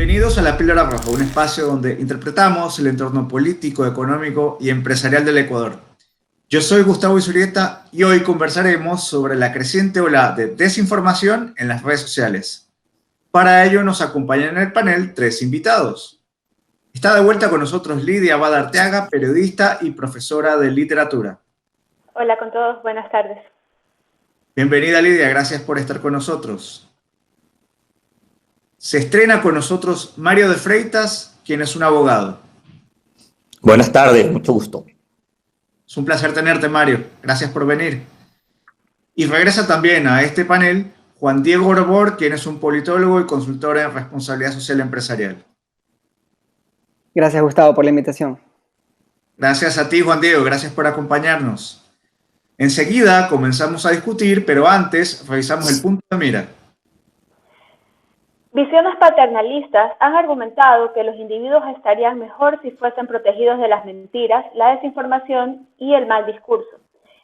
Bienvenidos a La Píldora Roja, un espacio donde interpretamos el entorno político, económico y empresarial del Ecuador. Yo soy Gustavo Isurieta y hoy conversaremos sobre la creciente ola de desinformación en las redes sociales. Para ello nos acompañan en el panel tres invitados. Está de vuelta con nosotros Lidia Abad Arteaga, periodista y profesora de literatura. Hola con todos, buenas tardes. Bienvenida Lidia, gracias por estar con nosotros. Se estrena con nosotros Mario de Freitas, quien es un abogado. Buenas tardes, mucho gusto. Es un placer tenerte, Mario. Gracias por venir. Y regresa también a este panel Juan Diego Orbor, quien es un politólogo y consultor en responsabilidad social empresarial. Gracias, Gustavo, por la invitación. Gracias a ti, Juan Diego. Gracias por acompañarnos. Enseguida comenzamos a discutir, pero antes revisamos el punto de mira. Visiones paternalistas han argumentado que los individuos estarían mejor si fuesen protegidos de las mentiras, la desinformación y el mal discurso.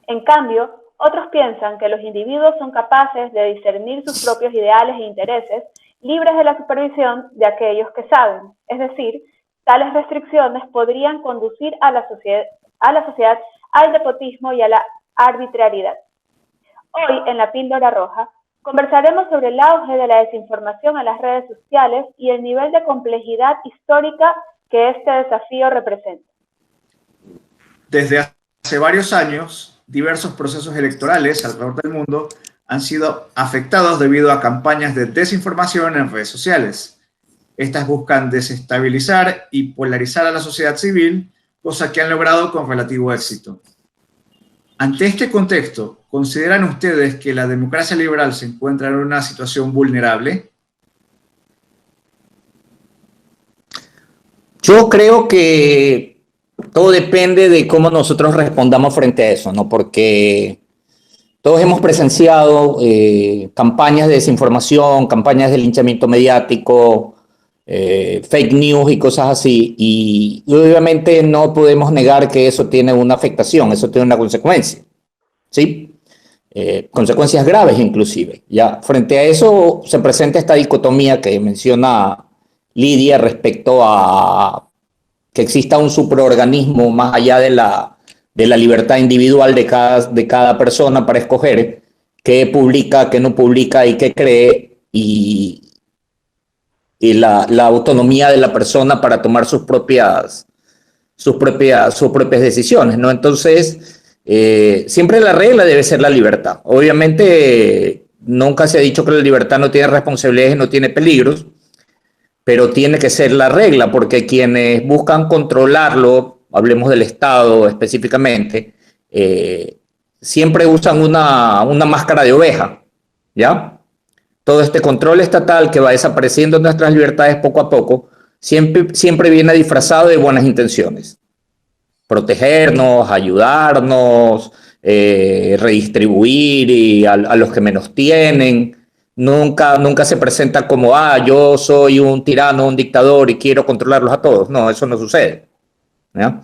En cambio, otros piensan que los individuos son capaces de discernir sus propios ideales e intereses, libres de la supervisión de aquellos que saben. Es decir, tales restricciones podrían conducir a la sociedad al despotismo y a la arbitrariedad. Hoy, en La Píldora Roja, conversaremos sobre el auge de la desinformación en las redes sociales y el nivel de complejidad histórica que este desafío representa. Desde hace varios años, diversos procesos electorales alrededor del mundo han sido afectados debido a campañas de desinformación en redes sociales. Estas buscan desestabilizar y polarizar a la sociedad civil, cosa que han logrado con relativo éxito. Ante este contexto, ¿consideran ustedes que la democracia liberal se encuentra en una situación vulnerable? Yo creo que todo depende de cómo nosotros respondamos frente a eso, ¿no? Porque todos hemos presenciado campañas de desinformación, campañas de linchamiento mediático, fake news y cosas así, y obviamente no podemos negar que eso tiene una afectación, eso tiene una consecuencia, ¿sí? Consecuencias graves inclusive. Ya frente a eso se presenta esta dicotomía que menciona Lidia respecto a que exista un superorganismo más allá de la libertad individual de cada persona para escoger qué publica, qué no publica y qué cree, y la autonomía de la persona para tomar sus propias decisiones, ¿no? Entonces, siempre la regla debe ser la libertad. Obviamente, nunca se ha dicho que la libertad no tiene responsabilidades y no tiene peligros, pero tiene que ser la regla, porque quienes buscan controlarlo, hablemos del Estado específicamente, siempre usan una máscara de oveja, ¿ya? Todo este control estatal que va desapareciendo nuestras libertades poco a poco, siempre viene disfrazado de buenas intenciones. Protegernos, ayudarnos, redistribuir y a los que menos tienen. Nunca se presenta como, yo soy un tirano, un dictador y quiero controlarlos a todos. No, eso no sucede, ¿ya?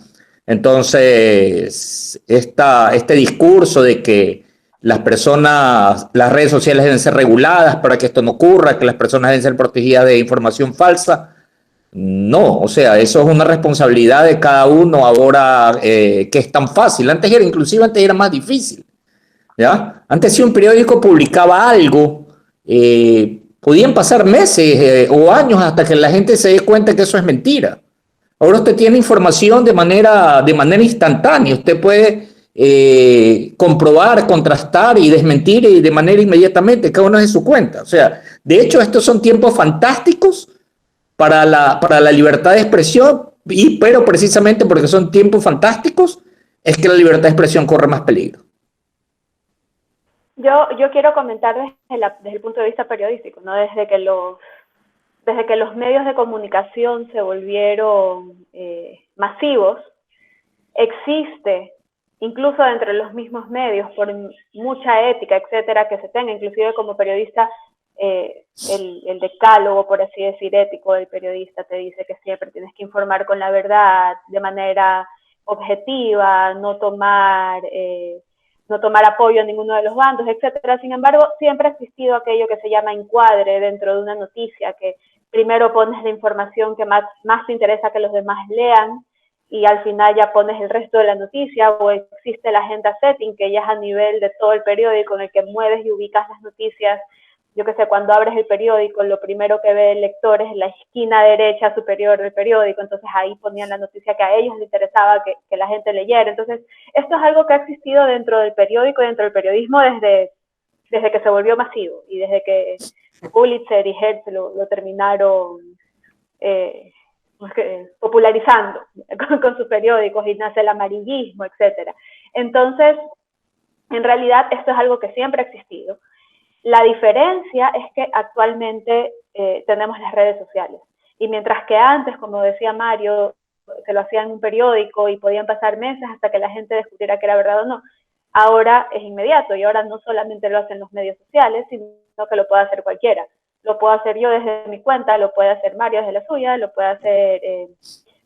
Entonces, este discurso de que las redes sociales deben ser reguladas para que esto no ocurra, que las personas deben ser protegidas de información falsa. No, o sea, eso es una responsabilidad de cada uno ahora, que es tan fácil. Antes era más difícil, ¿ya? Antes, si un periódico publicaba algo, podían pasar meses o años hasta que la gente se dé cuenta que eso es mentira. Ahora usted tiene información de manera instantánea. Usted puede comprobar, contrastar y desmentir y de manera inmediatamente, cada uno de su cuenta. O sea, de hecho, estos son tiempos fantásticos para la libertad de expresión, pero precisamente porque son tiempos fantásticos es que la libertad de expresión corre más peligro. Yo quiero comentar desde el punto de vista periodístico, ¿no? Desde que los medios de comunicación se volvieron masivos, existe, incluso entre los mismos medios, por mucha ética, etcétera, que se tenga, inclusive como periodista, el decálogo, por así decir, ético del periodista te dice que siempre tienes que informar con la verdad, de manera objetiva, no tomar apoyo en ninguno de los bandos, etcétera. Sin embargo, siempre ha existido aquello que se llama encuadre dentro de una noticia, que primero pones la información que más te interesa que los demás lean y al final ya pones el resto de la noticia, o existe la agenda setting, que ya es a nivel de todo el periódico en el que mueves y ubicas las noticias. Yo qué sé, cuando abres el periódico, lo primero que ve el lector es la esquina derecha superior del periódico, entonces ahí ponían la noticia que a ellos les interesaba que la gente leyera. Entonces, esto es algo que ha existido dentro del periódico y dentro del periodismo desde que se volvió masivo y desde que Pulitzer y Hertz lo terminaron popularizando con sus periódicos, y nace el amarillismo, etc. Entonces, en realidad esto es algo que siempre ha existido. La diferencia es que actualmente tenemos las redes sociales, y mientras que antes, como decía Mario, se lo hacía en un periódico y podían pasar meses hasta que la gente descubriera que era verdad o no, ahora es inmediato, y ahora no solamente lo hacen los medios sociales, sino que lo puede hacer cualquiera. Lo puedo hacer yo desde mi cuenta, lo puede hacer Mario desde la suya, lo puede hacer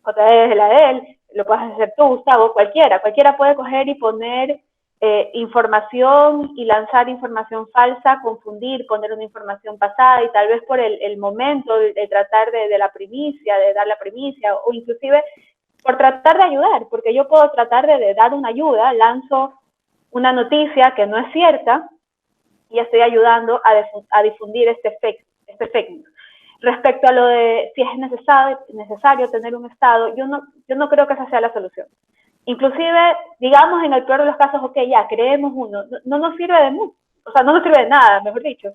JD desde la de él, lo puedes hacer tú, Gustavo, cualquiera puede coger y poner información y lanzar información falsa, confundir, poner una información pasada, y tal vez por el momento de tratar de la primicia, de dar la primicia, o inclusive por tratar de ayudar, porque yo puedo tratar de dar una ayuda, lanzo una noticia que no es cierta y estoy ayudando a difundir este fake news. Respecto a lo de si es necesario tener un Estado, yo no creo que esa sea la solución. Inclusive, digamos, en el peor de los casos, ok, ya, creemos uno, no nos sirve de mucho, o sea, no nos sirve de nada, mejor dicho,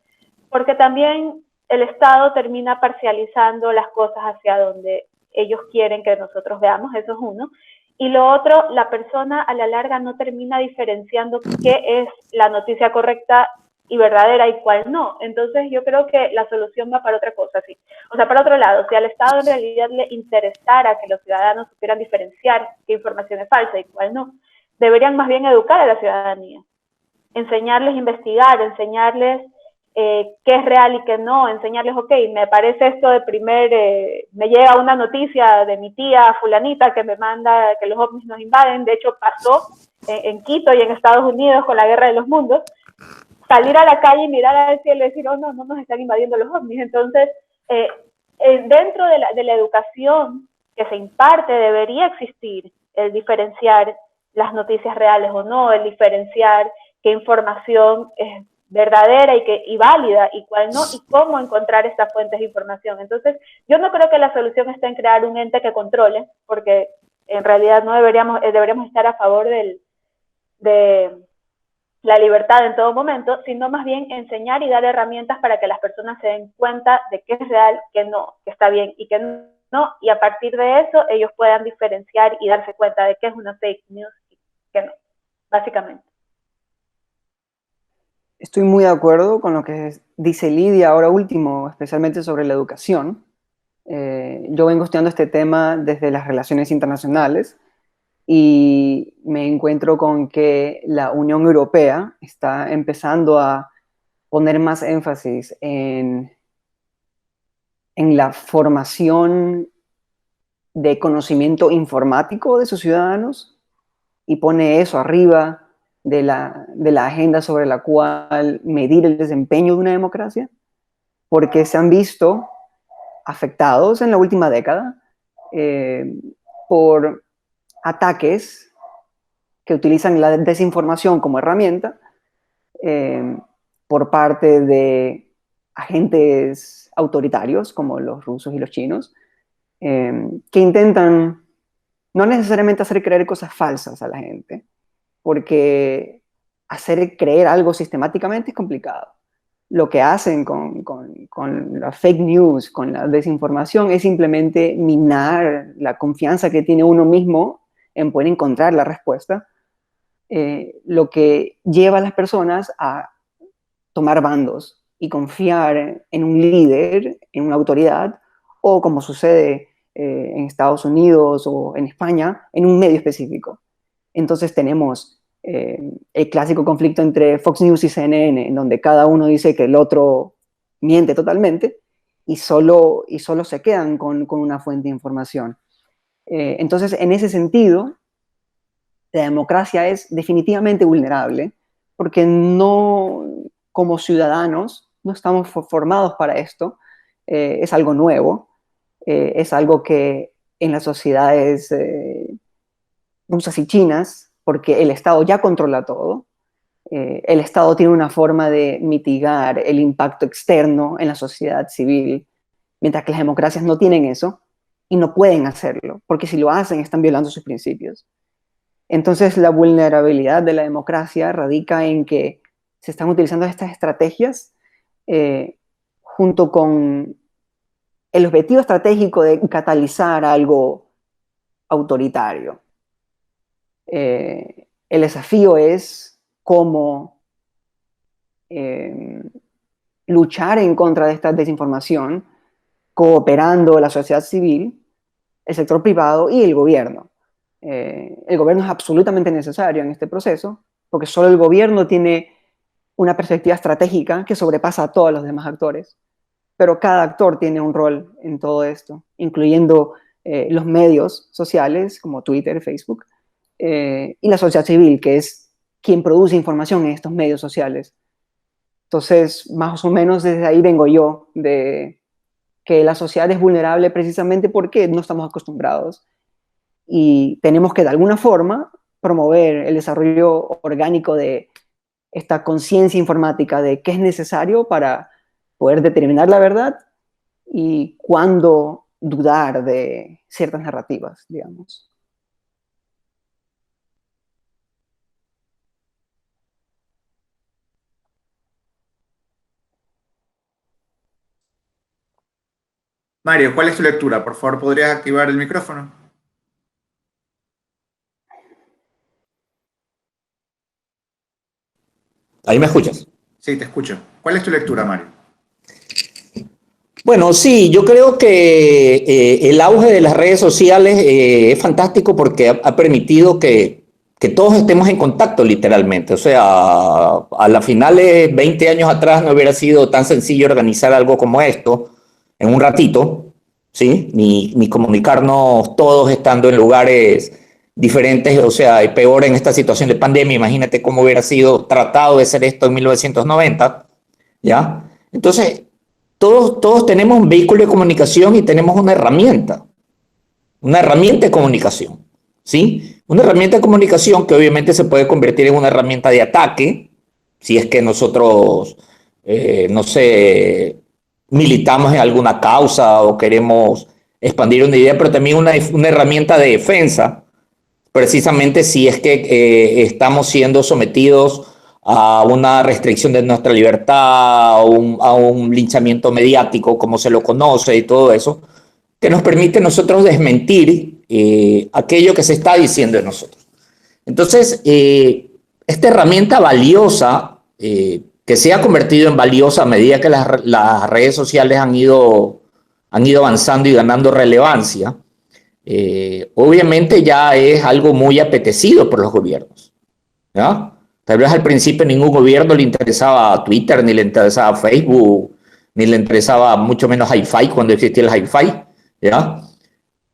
porque también el Estado termina parcializando las cosas hacia donde ellos quieren que nosotros veamos, eso es uno. Y lo otro, la persona a la larga no termina diferenciando qué es la noticia correcta y verdadera y cuál no. Entonces yo creo que la solución va para otra cosa, sí. O sea, para otro lado, si al Estado en realidad le interesara que los ciudadanos supieran diferenciar qué información es falsa y cuál no, deberían más bien educar a la ciudadanía, enseñarles a investigar, enseñarles qué es real y qué no, enseñarles, ok, me parece esto me llega una noticia de mi tía fulanita que me manda que los ovnis nos invaden, de hecho pasó en Quito y en Estados Unidos con la Guerra de los Mundos, salir a la calle y mirar al cielo y decir, oh, no nos están invadiendo los ovnis. Entonces, dentro de la educación que se imparte debería existir el diferenciar las noticias reales o no, el diferenciar qué información es verdadera y válida y cuál no, y cómo encontrar estas fuentes de información. Entonces, yo no creo que la solución esté en crear un ente que controle, porque en realidad no deberíamos estar a favor de la libertad en todo momento, sino más bien enseñar y dar herramientas para que las personas se den cuenta de qué es real, qué no, qué está bien y qué no, y a partir de eso ellos puedan diferenciar y darse cuenta de qué es una fake news y qué no, básicamente. Estoy muy de acuerdo con lo que dice Lidia ahora último, especialmente sobre la educación. Yo vengo estudiando este tema desde las relaciones internacionales y me encuentro con que la Unión Europea está empezando a poner más énfasis en la formación de conocimiento informático de sus ciudadanos, y pone eso arriba de la agenda sobre la cual medir el desempeño de una democracia, porque se han visto afectados en la última década por ataques que utilizan la desinformación como herramienta por parte de agentes autoritarios como los rusos y los chinos, que intentan no necesariamente hacer creer cosas falsas a la gente, porque hacer creer algo sistemáticamente es complicado. Lo que hacen con la fake news, con la desinformación, es simplemente minar la confianza que tiene uno mismo en poder encontrar la respuesta, lo que lleva a las personas a tomar bandos y confiar en un líder, en una autoridad, o como sucede en Estados Unidos o en España, en un medio específico. Entonces tenemos el clásico conflicto entre Fox News y CNN, en donde cada uno dice que el otro miente totalmente y solo se quedan con una fuente de información. Entonces, en ese sentido, la democracia es definitivamente vulnerable porque no, como ciudadanos, no estamos formados para esto, es algo nuevo, es algo que en las sociedades rusas y chinas, porque el Estado ya controla todo, el Estado tiene una forma de mitigar el impacto externo en la sociedad civil, mientras que las democracias no tienen eso y no pueden hacerlo, porque si lo hacen están violando sus principios. Entonces la vulnerabilidad de la democracia radica en que se están utilizando estas estrategias junto con el objetivo estratégico de catalizar algo autoritario. El desafío es cómo luchar en contra de esta desinformación, cooperando la sociedad civil, el sector privado y el gobierno. El gobierno es absolutamente necesario en este proceso, porque solo el gobierno tiene una perspectiva estratégica que sobrepasa a todos los demás actores. Pero cada actor tiene un rol en todo esto, incluyendo los medios sociales como Twitter, Facebook, y la sociedad civil, que es quien produce información en estos medios sociales. Entonces, más o menos desde ahí vengo yo, de que la sociedad es vulnerable precisamente porque no estamos acostumbrados. Y tenemos que, de alguna forma, promover el desarrollo orgánico de esta conciencia informática de qué es necesario para poder determinar la verdad y cuándo dudar de ciertas narrativas, digamos. Mario, ¿cuál es tu lectura? Por favor, ¿podrías activar el micrófono? ¿Ahí me escuchas? Sí, te escucho. ¿Cuál es tu lectura, Mario? Bueno, sí, yo creo que el auge de las redes sociales es fantástico porque ha permitido que todos estemos en contacto literalmente. O sea, a las finales, 20 años atrás no hubiera sido tan sencillo organizar algo como esto en un ratito, ¿sí? Ni comunicarnos todos estando en lugares diferentes, o sea, y peor en esta situación de pandemia. Imagínate cómo hubiera sido tratado de hacer esto en 1990, ¿ya? Entonces, todos tenemos un vehículo de comunicación y tenemos una herramienta de comunicación, ¿sí? Una herramienta de comunicación que obviamente se puede convertir en una herramienta de ataque, si es que nosotros, no sé, militamos en alguna causa o queremos expandir una idea, pero también una herramienta de defensa, precisamente si es que estamos siendo sometidos a una restricción de nuestra libertad, a un linchamiento mediático, como se lo conoce y todo eso, que nos permite nosotros desmentir aquello que se está diciendo de nosotros. Entonces, esta herramienta valiosa, que se ha convertido en valiosa a medida que las redes sociales han ido avanzando y ganando relevancia, obviamente ya es algo muy apetecido por los gobiernos, ¿ya? Tal vez al principio ningún gobierno le interesaba Twitter, ni le interesaba Facebook, ni le interesaba mucho menos Hi-Fi cuando existía el Hi-Fi, ¿ya?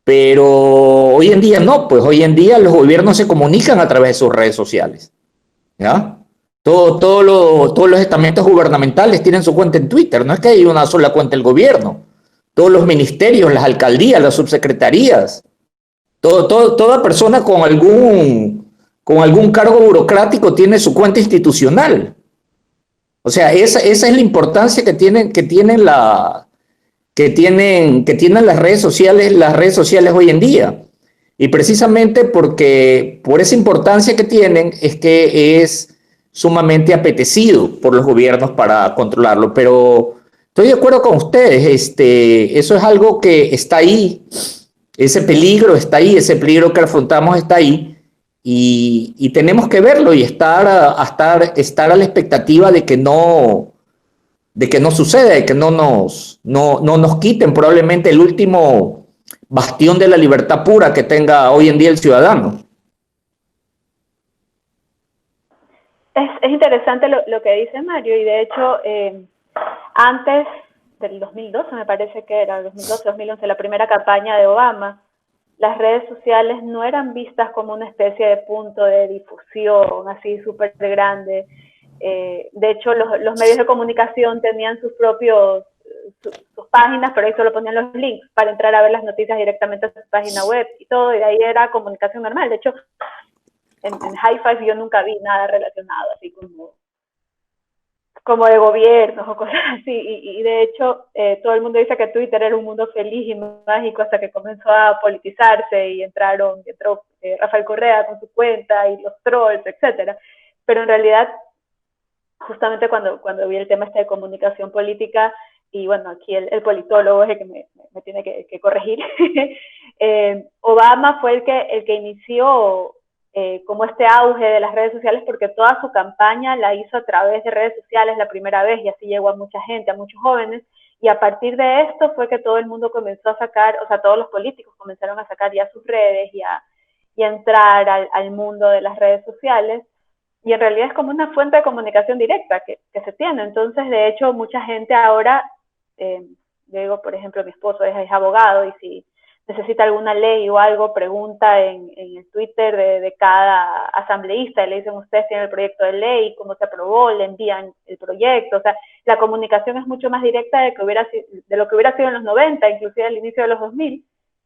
Pero hoy en día no, pues hoy en día los gobiernos se comunican a través de sus redes sociales, ¿ya? Todos los estamentos gubernamentales tienen su cuenta en Twitter, no es que hay una sola cuenta del gobierno. Todos los ministerios, las alcaldías, las subsecretarías, toda persona con algún cargo burocrático tiene su cuenta institucional. O sea, esa es la importancia que tienen las redes sociales hoy en día. Y precisamente por esa importancia que tienen es que es sumamente apetecido por los gobiernos para controlarlo. Pero estoy de acuerdo con ustedes, eso es algo que está ahí, ese peligro está ahí, ese peligro que afrontamos está ahí, y tenemos que verlo y estar a la expectativa de que no suceda, de que no nos quiten probablemente el último bastión de la libertad pura que tenga hoy en día el ciudadano. Es interesante lo que dice Mario, y de hecho, antes del 2012, me parece que era 2012-2011, la primera campaña de Obama, las redes sociales no eran vistas como una especie de punto de difusión así súper grande. De hecho, los medios de comunicación tenían sus sus páginas, pero ahí solo ponían los links para entrar a ver las noticias directamente a su página web y todo, y de ahí era comunicación normal. De hecho, en High Five yo nunca vi nada relacionado, así como de gobiernos o cosas así, y de hecho todo el mundo dice que Twitter era un mundo feliz y mágico hasta que comenzó a politizarse y entró Rafael Correa con su cuenta y los trolls, etcétera. Pero en realidad, justamente cuando vi el tema este de comunicación política, y bueno, aquí el politólogo es el que me tiene que corregir, Obama fue el que inició como este auge de las redes sociales, porque toda su campaña la hizo a través de redes sociales la primera vez, y así llegó a mucha gente, a muchos jóvenes, y a partir de esto fue que todo el mundo comenzó a sacar, o sea, todos los políticos comenzaron a sacar ya sus redes y a entrar al mundo de las redes sociales, y en realidad es como una fuente de comunicación directa que se tiene. Entonces, de hecho, mucha gente ahora, digo, por ejemplo, mi esposo es abogado, y si necesita alguna ley o algo, pregunta en el Twitter de cada asambleísta, y le dicen, ustedes tienen el proyecto de ley, cómo se aprobó, le envían el proyecto. O sea, la comunicación es mucho más directa de lo que hubiera sido en los 90, inclusive al inicio de los 2000.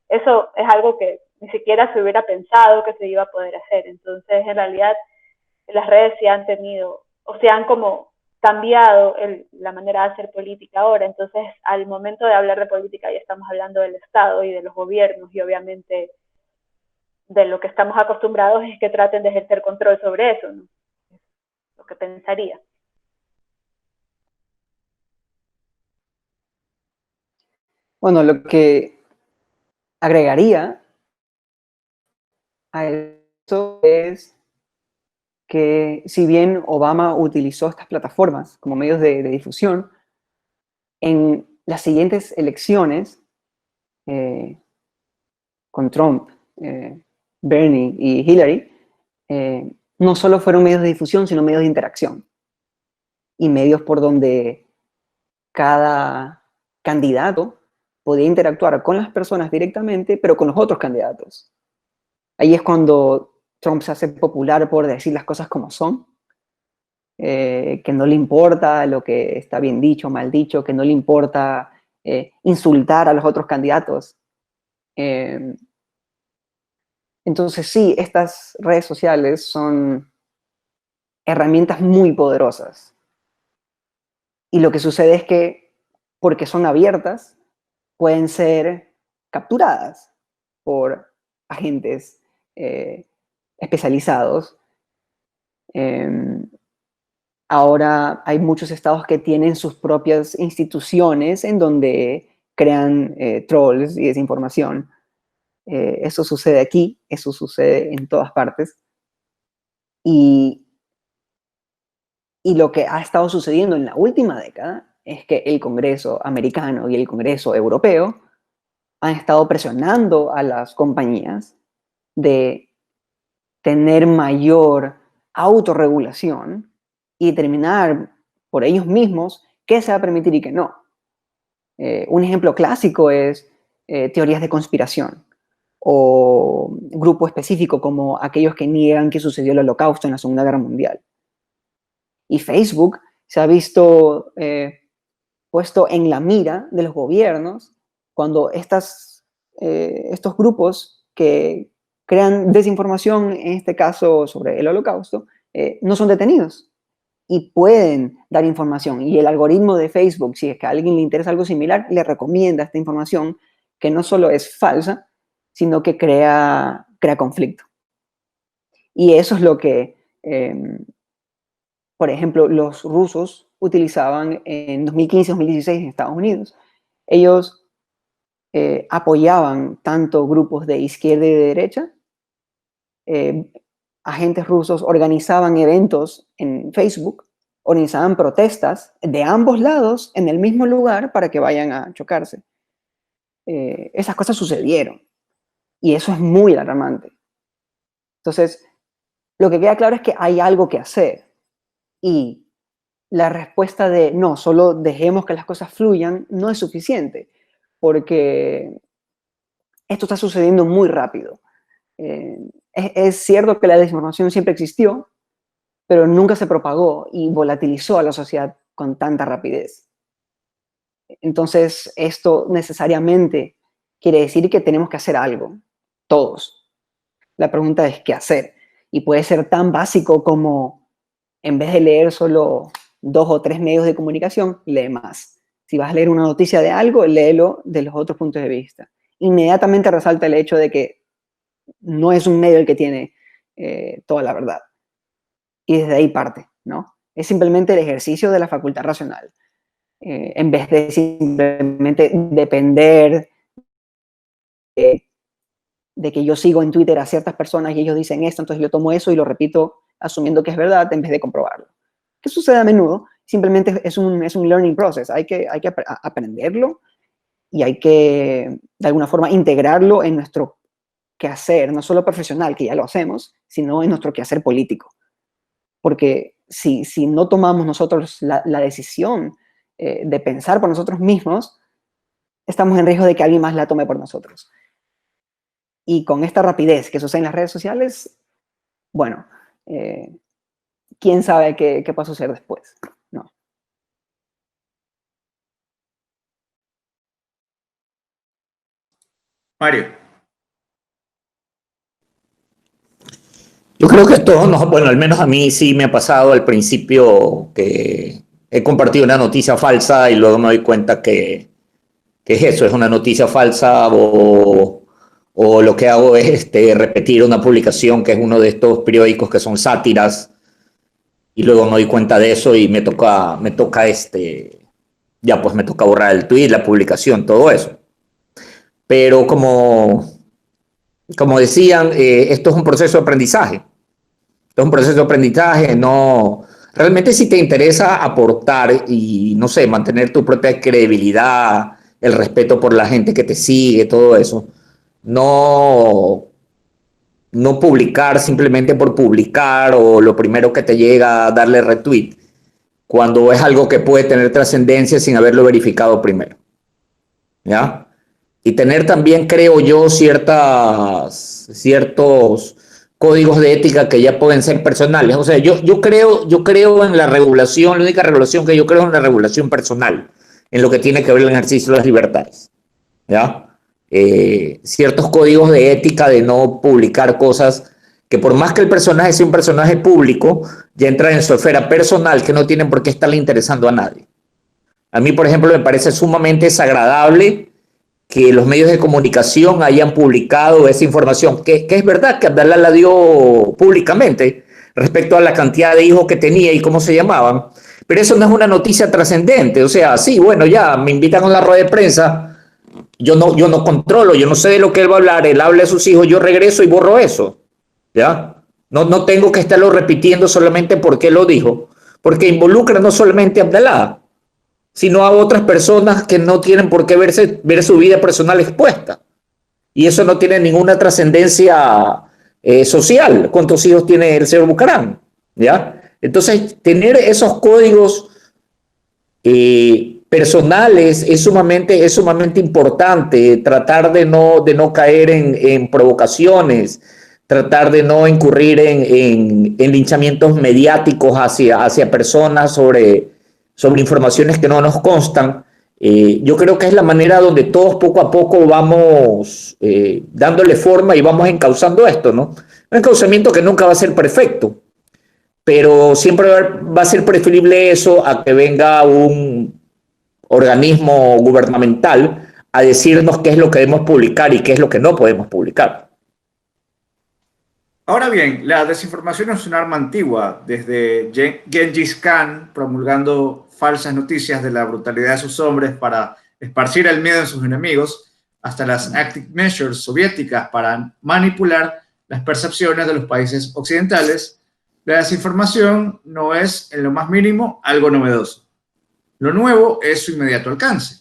Eso es algo que ni siquiera se hubiera pensado que se iba a poder hacer. Entonces, en realidad, las redes sí han tenido, o se han como cambiado la manera de hacer política ahora. Entonces, al momento de hablar de política, ya estamos hablando del Estado y de los gobiernos, y obviamente de lo que estamos acostumbrados es que traten de ejercer control sobre eso, ¿no? Es lo que pensaría. Bueno, lo que agregaría a eso es que si bien Obama utilizó estas plataformas como medios de difusión, en las siguientes elecciones, con Trump, Bernie y Hillary, no solo fueron medios de difusión, sino medios de interacción, y medios por donde cada candidato podía interactuar con las personas directamente, pero con los otros candidatos. Ahí es cuando Trump se hace popular por decir las cosas como son, que no le importa lo que está bien dicho o mal dicho, que no le importa insultar a los otros candidatos. Entonces sí, estas redes sociales son herramientas muy poderosas. Y lo que sucede es que, porque son abiertas, pueden ser capturadas por agentes especializados. Ahora hay muchos estados que tienen sus propias instituciones en donde crean trolls y desinformación. Eso sucede aquí, eso sucede en todas partes. Y lo que ha estado sucediendo en la última década es que el Congreso americano y el Congreso europeo han estado presionando a las compañías de tener mayor autorregulación y determinar por ellos mismos qué se va a permitir y qué no. Un ejemplo clásico es teorías de conspiración, o grupo específico como aquellos que niegan que sucedió el Holocausto en la Segunda Guerra Mundial. Y Facebook se ha visto puesto en la mira de los gobiernos cuando estos grupos que crean desinformación, en este caso sobre el Holocausto, no son detenidos y pueden dar información. Y el algoritmo de Facebook, si es que a alguien le interesa algo similar, le recomienda esta información que no solo es falsa, sino que crea conflicto. Y eso es lo que, por ejemplo, los rusos utilizaban en 2015-2016 en Estados Unidos. Ellos apoyaban tanto grupos de izquierda y de derecha. Agentes rusos organizaban eventos en Facebook, organizaban protestas de ambos lados en el mismo lugar para que vayan a chocarse. Esas cosas sucedieron y eso es muy alarmante. Entonces, lo que queda claro es que hay algo que hacer, y la respuesta de no, solo dejemos que las cosas fluyan no es suficiente, porque esto está sucediendo muy rápido. Es cierto que la desinformación siempre existió, pero nunca se propagó y volatilizó a la sociedad con tanta rapidez. Entonces, esto necesariamente quiere decir que tenemos que hacer algo, todos. La pregunta es, ¿qué hacer? Y puede ser tan básico como, en vez de leer solo 2 o 3 medios de comunicación, lee más. Si vas a leer una noticia de algo, léelo de los otros puntos de vista. Inmediatamente resalta el hecho de que no es un medio el que tiene toda la verdad. Y desde ahí parte, ¿no? Es simplemente el ejercicio de la facultad racional. En vez de simplemente depender de que yo sigo en Twitter a ciertas personas y ellos dicen esto, entonces yo tomo eso y lo repito asumiendo que es verdad en vez de comprobarlo. ¿Qué sucede a menudo? Simplemente es un learning process. Hay que aprenderlo y hay que, de alguna forma, integrarlo en nuestro quehacer, no solo profesional, que ya lo hacemos, sino en nuestro quehacer político. Porque si no tomamos nosotros la decisión de pensar por nosotros mismos, estamos en riesgo de que alguien más la tome por nosotros. Y con esta rapidez que sucede en las redes sociales, bueno, quién sabe qué va a suceder después, ¿no? Mario. Yo creo que esto, no, bueno, al menos a mí sí me ha pasado al principio que he compartido una noticia falsa y luego me doy cuenta que es eso, es una noticia falsa o lo que hago es repetir una publicación que es uno de estos periódicos que son sátiras y luego me doy cuenta de eso y me toca ya pues me toca borrar el tweet, la publicación, todo eso. Pero como decían, esto es un proceso de aprendizaje. Esto es un proceso de aprendizaje, no... Realmente si te interesa aportar y, no sé, mantener tu propia credibilidad, el respeto por la gente que te sigue, todo eso, no publicar simplemente por publicar o lo primero que te llega a darle retweet, cuando es algo que puede tener trascendencia sin haberlo verificado primero. ¿Ya? Y tener también, creo yo, ciertos códigos de ética que ya pueden ser personales. O sea, yo creo en la regulación, la única regulación que yo creo es en la regulación personal, en lo que tiene que ver el ejercicio de las libertades. ¿Ya? Ciertos códigos de ética de no publicar cosas que por más que el personaje sea un personaje público, ya entran en su esfera personal que no tienen por qué estarle interesando a nadie. A mí, por ejemplo, me parece sumamente desagradable que los medios de comunicación hayan publicado esa información, que es verdad que Abdalá la dio públicamente respecto a la cantidad de hijos que tenía y cómo se llamaban, pero eso no es una noticia trascendente. O sea, sí, bueno, ya me invitan a la rueda de prensa, yo no controlo, yo no sé de lo que él va a hablar, él habla de sus hijos, yo regreso y borro eso, ¿ya? No tengo que estarlo repitiendo solamente porque lo dijo, porque involucra no solamente a Abdalá, sino a otras personas que no tienen por qué ver su vida personal expuesta. Y eso no tiene ninguna trascendencia social. ¿Cuántos hijos tiene el señor Bucarán? ¿Ya? Entonces, tener esos códigos personales es sumamente importante. Tratar de no caer en provocaciones, tratar de no incurrir en linchamientos mediáticos hacia personas sobre informaciones que no nos constan. Yo creo que es la manera donde todos poco a poco vamos dándole forma y vamos encauzando esto, ¿no? Un encauzamiento que nunca va a ser perfecto, pero siempre va a ser preferible eso a que venga un organismo gubernamental a decirnos qué es lo que debemos publicar y qué es lo que no podemos publicar. Ahora bien, la desinformación es un arma antigua, desde Gengis Khan promulgando falsas noticias de la brutalidad de sus hombres para esparcir el miedo en sus enemigos, hasta las active measures soviéticas para manipular las percepciones de los países occidentales. La desinformación no es, en lo más mínimo, algo novedoso. Lo nuevo es su inmediato alcance.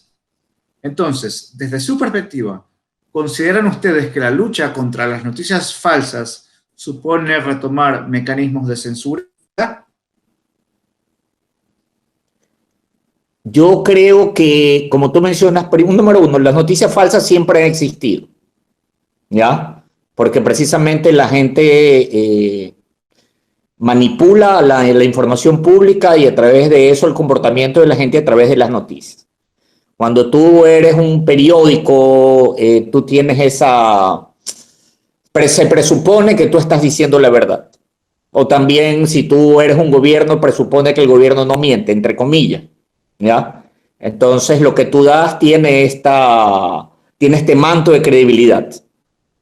Entonces, desde su perspectiva, ¿consideran ustedes que la lucha contra las noticias falsas supone retomar mecanismos de censura? Yo creo que, como tú mencionas, número uno, las noticias falsas siempre han existido, ¿ya? Porque precisamente la gente manipula la información pública y a través de eso el comportamiento de la gente a través de las noticias. Cuando tú eres un periódico, tú tienes se presupone que tú estás diciendo la verdad. O también si tú eres un gobierno, presupone que el gobierno no miente, entre comillas, ¿ya? Entonces lo que tú das tiene este manto de credibilidad,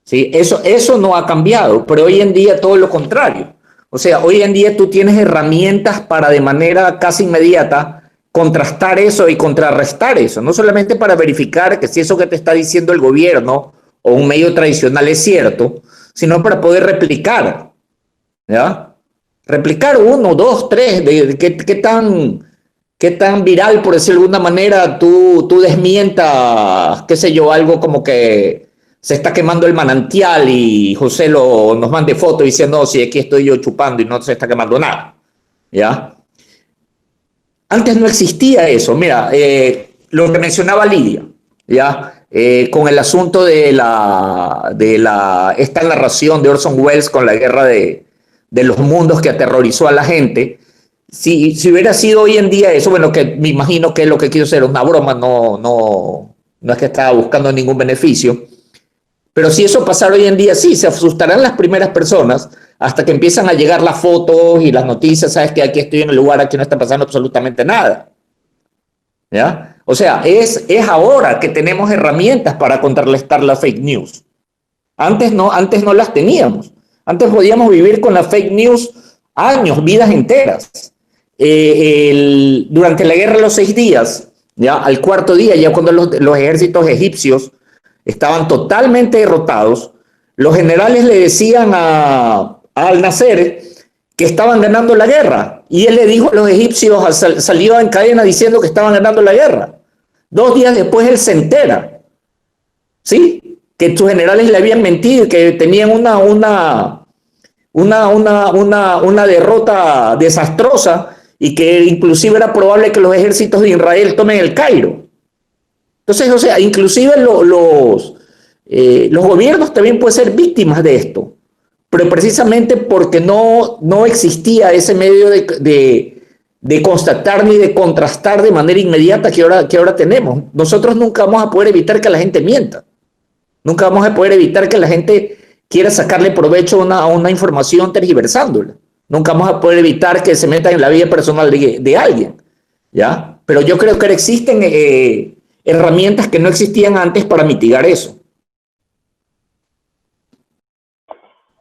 ¿sí? Eso no ha cambiado, pero hoy en día todo lo contrario. O sea, hoy en día tú tienes herramientas para de manera casi inmediata contrastar eso y contrarrestar eso, no solamente para verificar que si eso que te está diciendo el gobierno o un medio tradicional es cierto, sino para poder replicar, ¿ya? Replicar uno, dos, tres, qué tan viral, por decirlo de alguna manera, tú desmientas, qué sé yo, algo como que se está quemando el manantial y José nos mande foto diciendo, no, si aquí estoy yo chupando y no se está quemando nada, ¿ya? Antes no existía eso. Mira, lo que mencionaba Lidia, ¿ya? Con el asunto esta narración de Orson Welles con la guerra de los mundos que aterrorizó a la gente. Si hubiera sido hoy en día eso, bueno, que me imagino que lo que quiso hacer una broma, no es que estaba buscando ningún beneficio, pero si eso pasara hoy en día, sí, se asustarán las primeras personas hasta que empiezan a llegar las fotos y las noticias, sabes que aquí estoy en el lugar, aquí no está pasando absolutamente nada, ¿ya? O sea, es ahora que tenemos herramientas para contrarrestar la fake news. Antes no las teníamos. Antes podíamos vivir con la fake news años, vidas enteras. Durante la guerra de los 6 días, ya al cuarto día, ya cuando los ejércitos egipcios estaban totalmente derrotados, los generales le decían a Al-Nasser que estaban ganando la guerra. Y él le dijo a los egipcios, salió en cadena diciendo que estaban ganando la guerra. 2 días después él se entera, ¿sí? Que sus generales le habían mentido, que tenían una derrota desastrosa y que inclusive era probable que los ejércitos de Israel tomen el Cairo. Entonces, o sea, inclusive los gobiernos también pueden ser víctimas de esto, pero precisamente porque no existía ese medio de constatar ni de contrastar de manera inmediata que ahora tenemos. Nosotros nunca vamos a poder evitar que la gente mienta. Nunca vamos a poder evitar que la gente quiera sacarle provecho a una información tergiversándola. Nunca vamos a poder evitar que se metan en la vida personal de alguien, ¿ya? Pero yo creo que ahora existen herramientas que no existían antes para mitigar eso.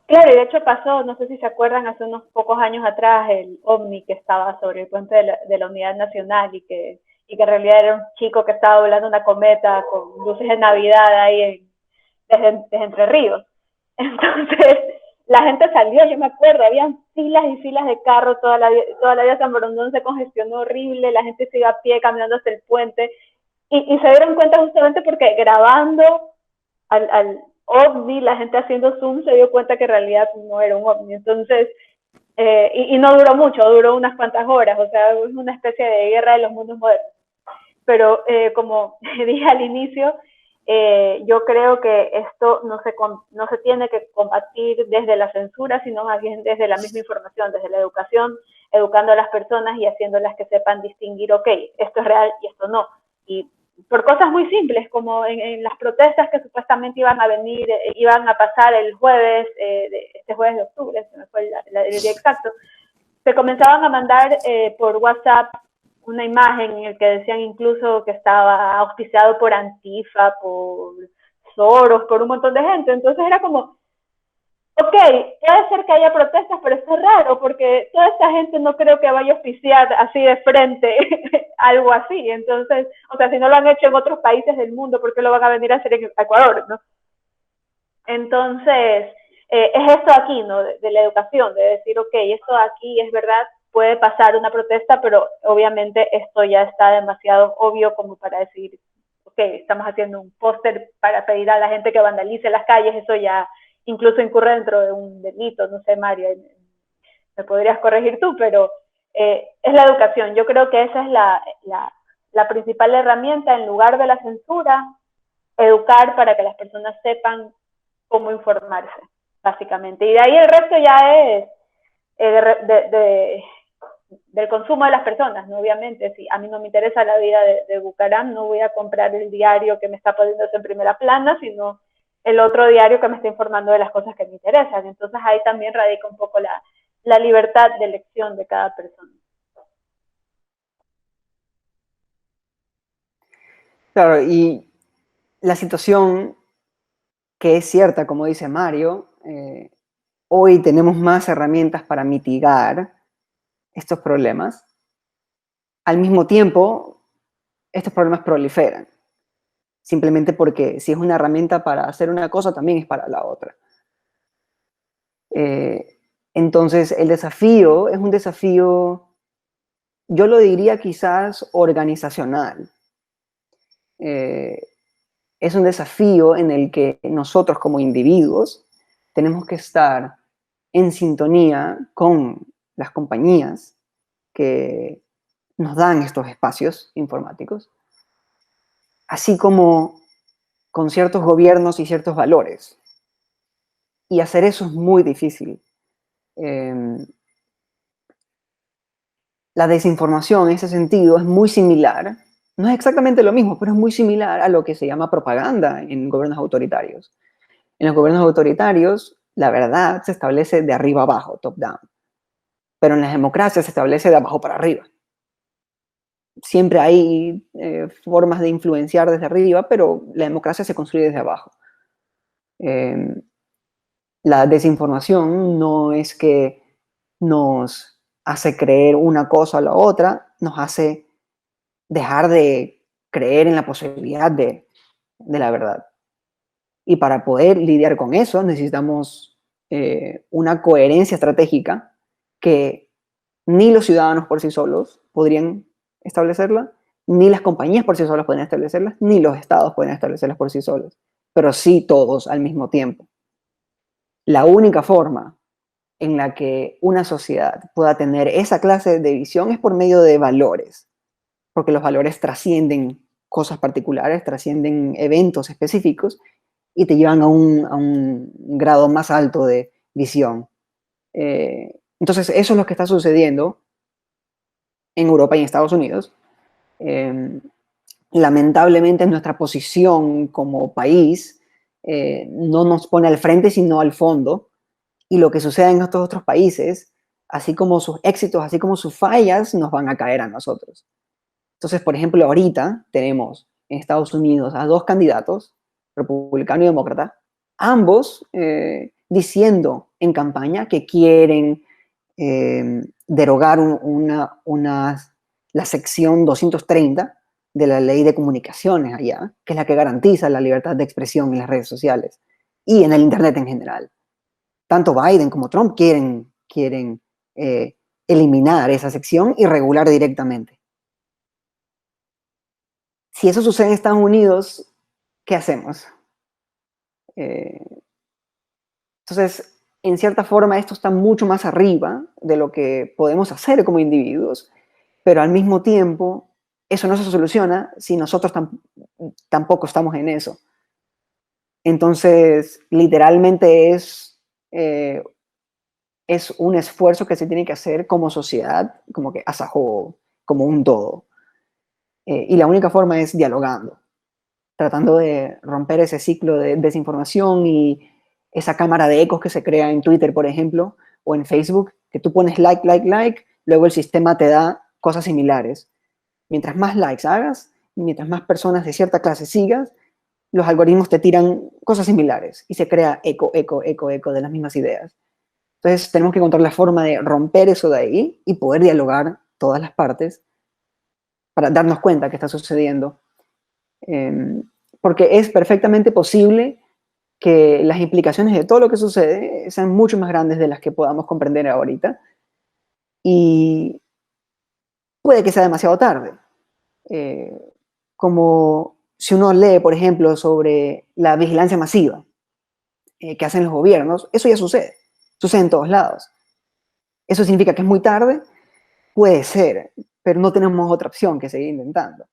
Claro, y de hecho pasó, no sé si se acuerdan, hace unos pocos años atrás, el OVNI que estaba sobre el puente de la Unidad Nacional y que en realidad era un chico que estaba volando una cometa con luces de Navidad ahí desde Entre Ríos. Entonces, la gente salió, yo me acuerdo, habían filas y filas de carros, toda la vía San Borondón se congestionó horrible, la gente se iba a pie caminando hasta el puente, y se dieron cuenta justamente porque grabando al ovni, la gente haciendo zoom se dio cuenta que en realidad no era un ovni. Entonces, y no duró mucho, duró unas cuantas horas, o sea, es una especie de guerra de los mundos modernos. Pero como dije al inicio, yo creo que esto no se tiene que combatir desde la censura, sino más bien desde la misma información, desde la educación, educando a las personas y haciéndolas que sepan distinguir, ok, esto es real y esto no. Y por cosas muy simples, como en las protestas que supuestamente iban a pasar el jueves, este jueves de octubre, se me fue el día exacto, se comenzaban a mandar por WhatsApp una imagen en la que decían incluso que estaba auspiciado por Antifa, por Soros, por un montón de gente. Entonces era como, ok, puede ser que haya protestas, pero esto es raro, porque toda esta gente no creo que vaya a auspiciar así de frente algo así. Entonces, o sea, si no lo han hecho en otros países del mundo, ¿por qué lo van a venir a hacer en Ecuador, no? Entonces, es esto aquí, ¿no? De la educación, de decir, ok, esto aquí es verdad, puede pasar una protesta, pero obviamente esto ya está demasiado obvio como para decir, ok, estamos haciendo un póster para pedir a la gente que vandalice las calles, eso ya incluso incurre dentro de un delito, no sé, María, me podrías corregir tú, pero es la educación. Yo creo que esa es la principal herramienta en lugar de la censura, educar para que las personas sepan cómo informarse, básicamente. Y de ahí el resto ya es del consumo de las personas, ¿no? Obviamente, si a mí no me interesa la vida de Bucaram, no voy a comprar el diario que me está poniéndose en primera plana, sino el otro diario que me está informando de las cosas que me interesan. Entonces ahí también radica un poco la libertad de elección de cada persona. Claro, y la situación que es cierta, como dice Mario, hoy tenemos más herramientas para mitigar estos problemas. Al mismo tiempo, estos problemas proliferan, simplemente porque si es una herramienta para hacer una cosa, también es para la otra. Entonces, el desafío es un desafío, yo lo diría quizás organizacional. Es un desafío en el que nosotros como individuos tenemos que estar en sintonía con las compañías que nos dan estos espacios informáticos, así como con ciertos gobiernos y ciertos valores. Y hacer eso es muy difícil. La desinformación en ese sentido es muy similar, no es exactamente lo mismo, pero es muy similar a lo que se llama propaganda en gobiernos autoritarios. En los gobiernos autoritarios, la verdad se establece de arriba abajo, top down, pero en las democracias se establece de abajo para arriba. Siempre hay formas de influenciar desde arriba, pero la democracia se construye desde abajo. La desinformación no es que nos hace creer una cosa o la otra, nos hace dejar de creer en la posibilidad de la verdad. Y para poder lidiar con eso necesitamos una coherencia estratégica que ni los ciudadanos por sí solos podrían establecerla, ni las compañías por sí solas pueden establecerlas, ni los estados pueden establecerlas por sí solos, pero sí todos al mismo tiempo. La única forma en la que una sociedad pueda tener esa clase de visión es por medio de valores, porque los valores trascienden cosas particulares, trascienden eventos específicos y te llevan a un grado más alto de visión. Entonces, eso es lo que está sucediendo en Europa y en Estados Unidos. Lamentablemente, nuestra posición como país no nos pone al frente, sino al fondo. Y lo que sucede en estos otros países, así como sus éxitos, así como sus fallas, nos van a caer a nosotros. Entonces, por ejemplo, ahorita tenemos en Estados Unidos a dos candidatos, republicano y demócrata, ambos diciendo en campaña que quieren derogar la sección 230 de la ley de comunicaciones allá, que es la que garantiza la libertad de expresión en las redes sociales y en el Internet en general. Tanto Biden como Trump quieren eliminar esa sección y regular directamente. Si eso sucede en Estados Unidos, ¿qué hacemos? Entonces, en cierta forma, esto está mucho más arriba de lo que podemos hacer como individuos, pero al mismo tiempo, eso no se soluciona si nosotros tampoco estamos en eso. Entonces, literalmente es un esfuerzo que se tiene que hacer como sociedad, como que as a whole, como un todo. Y la única forma es dialogando, tratando de romper ese ciclo de desinformación y esa cámara de ecos que se crea en Twitter, por ejemplo, o en Facebook, que tú pones like, luego el sistema te da cosas similares. Mientras más likes hagas, mientras más personas de cierta clase sigas, los algoritmos te tiran cosas similares y se crea eco de las mismas ideas. Entonces tenemos que encontrar la forma de romper eso de ahí y poder dialogar todas las partes para darnos cuenta que está sucediendo. Porque es perfectamente posible que las implicaciones de todo lo que sucede sean mucho más grandes de las que podamos comprender ahorita. Y puede que sea demasiado tarde. Como si uno lee, por ejemplo, sobre la vigilancia masiva que hacen los gobiernos, eso ya sucede en todos lados. ¿Eso significa que es muy tarde? Puede ser, pero no tenemos otra opción que seguir intentando.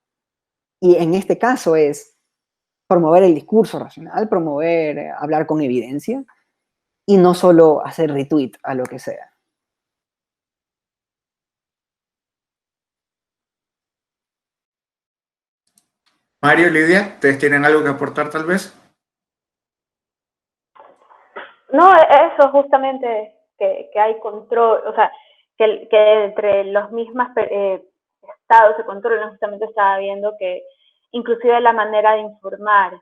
Y en este caso es promover el discurso racional, hablar con evidencia y no solo hacer retweet a lo que sea. Mario y Lidia, ¿ustedes tienen algo que aportar tal vez? No, eso justamente, que hay control, o sea, que entre los mismos estados se controlan. Justamente estaba viendo que inclusive la manera de informar,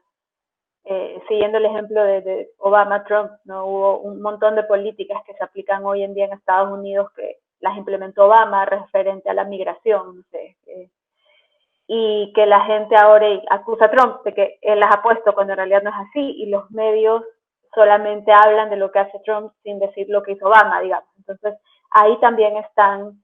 siguiendo el ejemplo de Obama-Trump, ¿no? Hubo un montón de políticas que se aplican hoy en día en Estados Unidos que las implementó Obama referente a la migración, no sé, y que la gente ahora acusa a Trump de que él las ha puesto cuando en realidad no es así, y los medios solamente hablan de lo que hace Trump sin decir lo que hizo Obama, digamos. Entonces, ahí también están,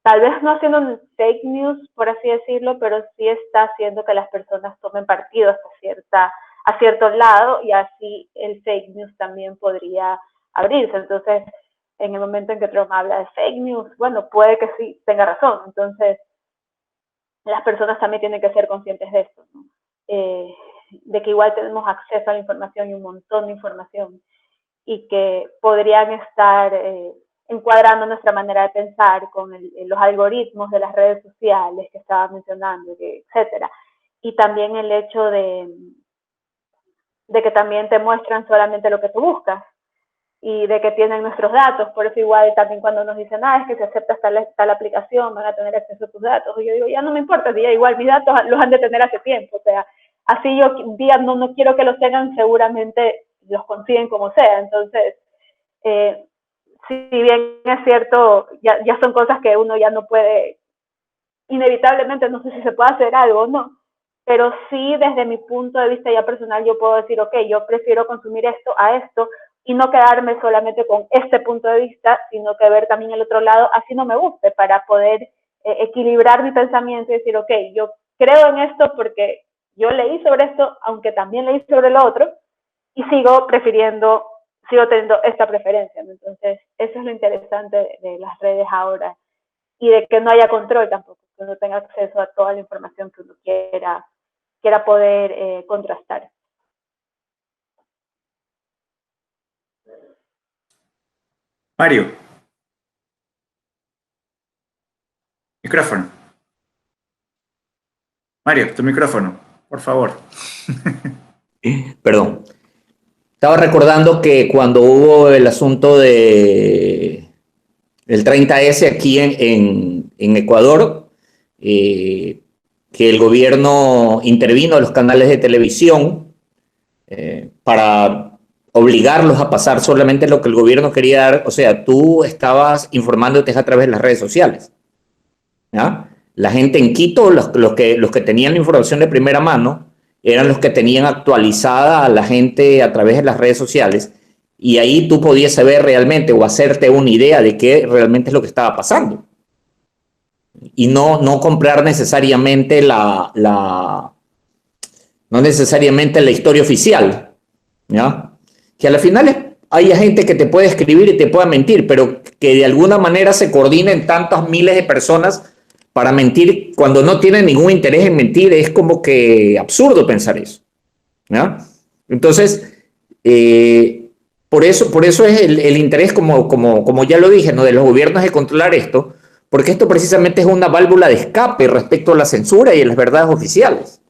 tal vez no haciendo un fake news, por así decirlo, pero sí está haciendo que las personas tomen partido a cierto lado, y así el fake news también podría abrirse. Entonces, en el momento en que Trump habla de fake news, bueno, puede que sí tenga razón. Entonces, las personas también tienen que ser conscientes de esto, ¿no? De que igual tenemos acceso a la información y un montón de información, y que podrían estar encuadrando nuestra manera de pensar con los algoritmos de las redes sociales que estaba mencionando, etcétera. Y también el hecho de que también te muestran solamente lo que tú buscas, y de que tienen nuestros datos. Por eso igual también cuando nos dicen, es que si aceptas tal aplicación van a tener acceso a tus datos, y yo digo, ya no me importa, ya igual mis datos los han de tener hace tiempo. O sea, así yo un día no quiero que los tengan, seguramente los consiguen como sea. Entonces, si bien es cierto, ya son cosas que uno ya no puede, inevitablemente, no sé si se puede hacer algo o no, pero sí desde mi punto de vista ya personal yo puedo decir, ok, yo prefiero consumir esto a esto, y no quedarme solamente con este punto de vista, sino que ver también el otro lado, así no me guste, para poder equilibrar mi pensamiento y decir, ok, yo creo en esto porque yo leí sobre esto, aunque también leí sobre lo otro, y sigo teniendo esta preferencia, ¿no? Entonces, eso es lo interesante de las redes ahora, y de que no haya control tampoco, que uno tenga acceso a toda la información que uno quiera poder contrastar. Mario, micrófono. Mario, tu micrófono, por favor. Perdón. Estaba recordando que cuando hubo el asunto del 30S aquí en Ecuador, que el gobierno intervino a los canales de televisión para obligarlos a pasar solamente lo que el gobierno quería dar. O sea, tú estabas informándote a través de las redes sociales, ¿ya? La gente en Quito, los que tenían la información de primera mano, eran los que tenían actualizada a la gente a través de las redes sociales, y ahí tú podías saber realmente o hacerte una idea de qué realmente es lo que estaba pasando, y no comprar necesariamente no necesariamente la historia oficial, ¿ya? Que a la final hay gente que te puede escribir y te pueda mentir, pero que de alguna manera se coordinen tantas miles de personas para mentir cuando no tienen ningún interés en mentir, es como que absurdo pensar eso, ¿ya? Entonces, por eso es el interés, como ya lo dije, ¿no?, de los gobiernos de controlar esto, porque esto precisamente es una válvula de escape respecto a la censura y a las verdades oficiales.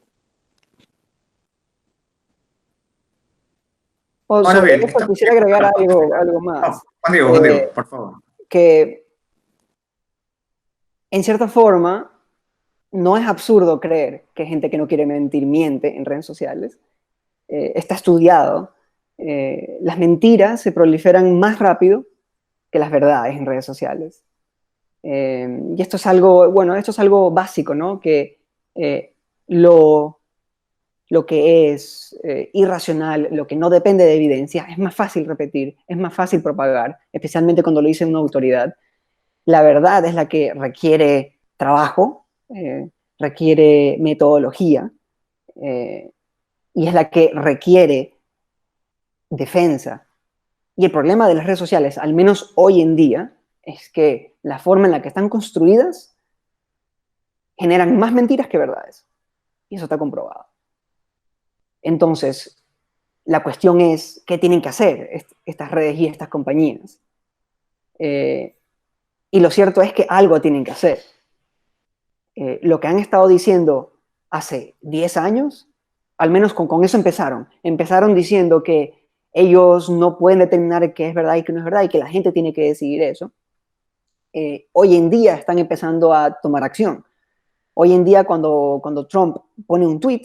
O Ahora sobre bien, eso estamos quisiera viendo, agregar perdón, algo no, más. Juan Diego, Eh, por favor. que en cierta forma no es absurdo creer que gente que no quiere mentir miente en redes sociales. Está estudiado. Las mentiras se proliferan más rápido que las verdades en redes sociales. Y esto es algo, bueno, esto es algo básico, ¿no? Que lo, lo que es irracional, lo que no depende de evidencia, es más fácil repetir, es más fácil propagar, especialmente cuando lo dice una autoridad. La verdad es la que requiere trabajo, requiere metodología, eh, y es la que requiere defensa. Y el problema de las redes sociales, al menos hoy en día, es que la forma en la que están construidas generan más mentiras que verdades. Y eso está comprobado. Entonces, la cuestión es, ¿qué tienen que hacer estas redes y estas compañías? Y lo cierto es que algo tienen que hacer. Lo que han estado diciendo hace 10 años, al menos con eso empezaron. Empezaron diciendo que ellos no pueden determinar qué es verdad y qué no es verdad y que la gente tiene que decidir eso. Hoy en día están empezando a tomar acción. Hoy en día cuando Trump pone un tweet,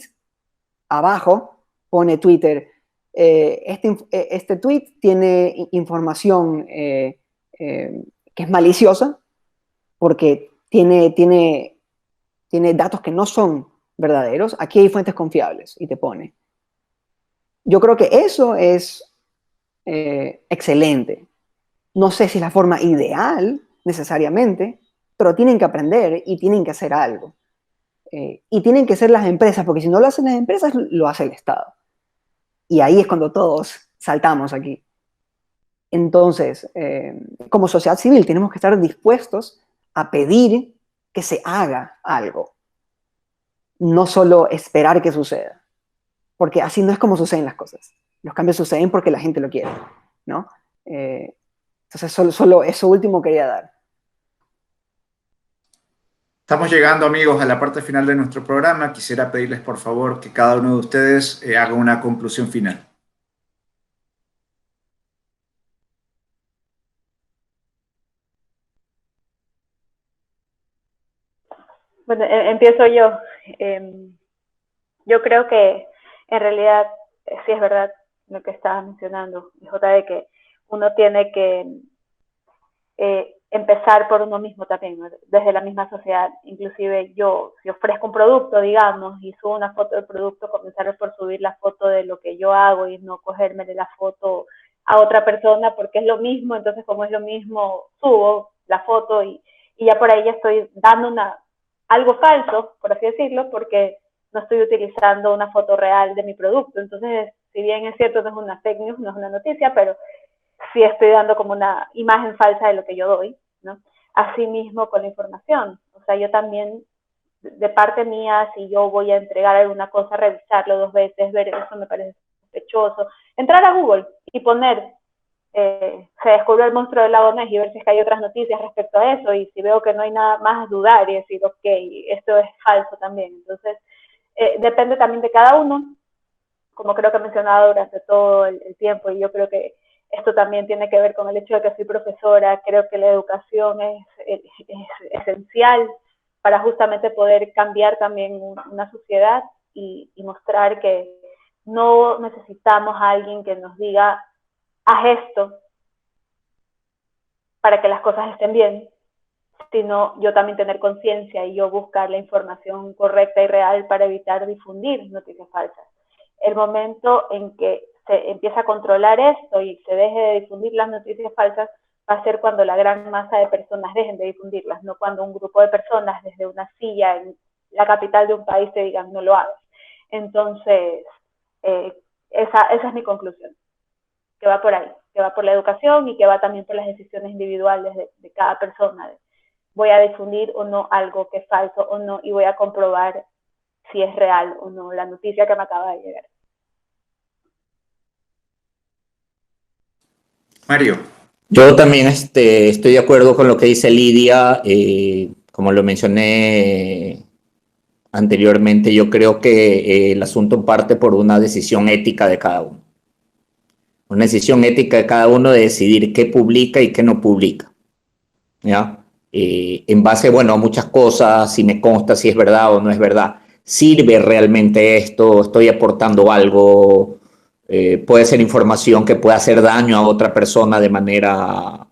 abajo pone Twitter, este tweet tiene información que es maliciosa porque tiene datos que no son verdaderos. Aquí hay fuentes confiables y te pone. Yo creo que eso es excelente. No sé si es la forma ideal necesariamente, pero tienen que aprender y tienen que hacer algo. Y tienen que ser las empresas, porque si no lo hacen las empresas, lo hace el Estado. Y ahí es cuando todos saltamos aquí. Entonces, como sociedad civil, tenemos que estar dispuestos a pedir que se haga algo, no solo esperar que suceda, porque así no es como suceden las cosas. Los cambios suceden porque la gente lo quiere, ¿no? Entonces, solo eso último quería dar. Estamos llegando, amigos, a la parte final de nuestro programa. Quisiera pedirles, por favor, que cada uno de ustedes haga una conclusión final. Bueno, empiezo yo. Yo creo que en realidad sí es verdad lo que estabas mencionando, J, de que uno tiene que empezar por uno mismo también, ¿no? Desde la misma sociedad. Inclusive yo, si ofrezco un producto, digamos, y subo una foto del producto, comenzar por subir la foto de lo que yo hago y no cogerme de la foto a otra persona porque es lo mismo. Entonces, como es lo mismo, subo la foto y ya por ahí ya estoy dando algo falso, por así decirlo, porque no estoy utilizando una foto real de mi producto. Entonces, si bien es cierto, no es una fake news, no es una noticia, pero sí estoy dando como una imagen falsa de lo que yo doy, ¿no? Asimismo con la información. O sea, yo también, de parte mía, si yo voy a entregar alguna cosa, revisarlo 2 veces, ver eso me parece sospechoso. Entrar a Google y poner se descubrió el monstruo del lago Ness y ver si es que hay otras noticias respecto a eso, y si veo que no hay nada más, dudar y decir, ok, esto es falso también. Entonces, depende también de cada uno, como creo que he mencionado durante todo el tiempo, y yo creo que esto también tiene que ver con el hecho de que soy profesora. Creo que la educación es esencial para justamente poder cambiar también una sociedad y mostrar que no necesitamos a alguien que nos diga, haz esto para que las cosas estén bien, sino yo también tener conciencia y yo buscar la información correcta y real para evitar difundir noticias falsas. El momento en que se empieza a controlar esto y se deje de difundir las noticias falsas va a ser cuando la gran masa de personas dejen de difundirlas, no cuando un grupo de personas desde una silla en la capital de un país te digan no lo hagas. Entonces, esa es mi conclusión, que va por ahí, que va por la educación y que va también por las decisiones individuales de cada persona. Voy a difundir o no algo que es falso o no, y voy a comprobar si es real o no la noticia que me acaba de llegar. Mario. Yo también estoy de acuerdo con lo que dice Lidia. Como lo mencioné anteriormente, yo creo que el asunto parte por una decisión ética de cada uno. Una decisión ética de cada uno de decidir qué publica y qué no publica, ¿ya? En base, bueno, a muchas cosas, si me consta si es verdad o no es verdad. ¿Sirve realmente esto? ¿Estoy aportando algo? Puede ser información que pueda hacer daño a otra persona de manera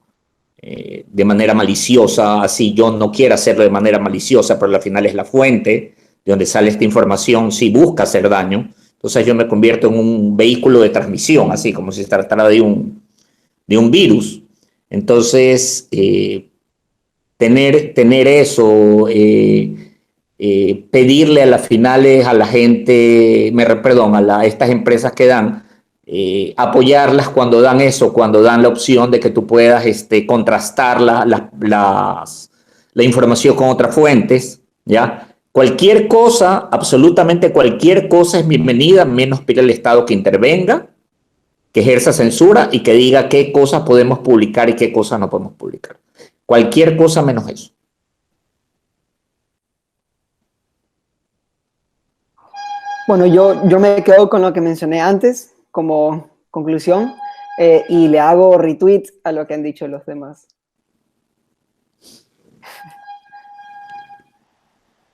maliciosa, así yo no quiero hacerlo de manera maliciosa, pero al final es la fuente de donde sale esta información, si busca hacer daño. Entonces yo me convierto en un vehículo de transmisión, así como si se tratara de un virus. Entonces, tener eso, pedirle a las finales a la gente, a estas empresas que dan, apoyarlas cuando dan eso, cuando dan la opción de que tú puedas contrastar la información con otras fuentes, ¿ya? Cualquier cosa, absolutamente cualquier cosa es bienvenida, menos pide al Estado que intervenga, que ejerza censura y que diga qué cosas podemos publicar y qué cosas no podemos publicar. Cualquier cosa menos eso. Bueno, yo me quedo con lo que mencioné antes como conclusión y le hago retweet a lo que han dicho los demás.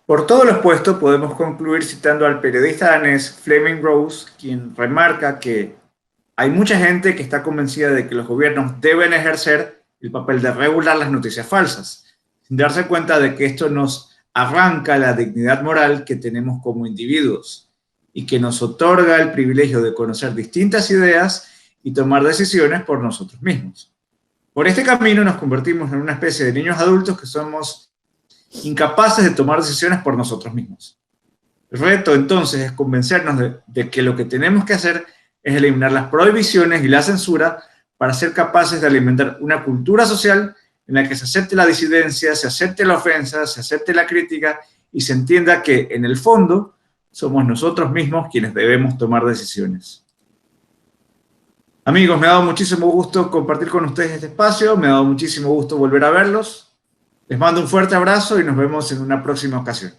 Por todo lo expuesto, podemos concluir citando al periodista danés Fleming Rose, quien remarca que hay mucha gente que está convencida de que los gobiernos deben ejercer el papel de regular las noticias falsas, sin darse cuenta de que esto nos arranca la dignidad moral que tenemos como individuos y que nos otorga el privilegio de conocer distintas ideas y tomar decisiones por nosotros mismos. Por este camino nos convertimos en una especie de niños adultos que somos incapaces de tomar decisiones por nosotros mismos. El reto entonces es convencernos de que lo que tenemos que hacer es eliminar las prohibiciones y la censura para ser capaces de alimentar una cultura social en la que se acepte la disidencia, se acepte la ofensa, se acepte la crítica y se entienda que en el fondo somos nosotros mismos quienes debemos tomar decisiones. Amigos, me ha dado muchísimo gusto compartir con ustedes este espacio, me ha dado muchísimo gusto volver a verlos. Les mando un fuerte abrazo y nos vemos en una próxima ocasión.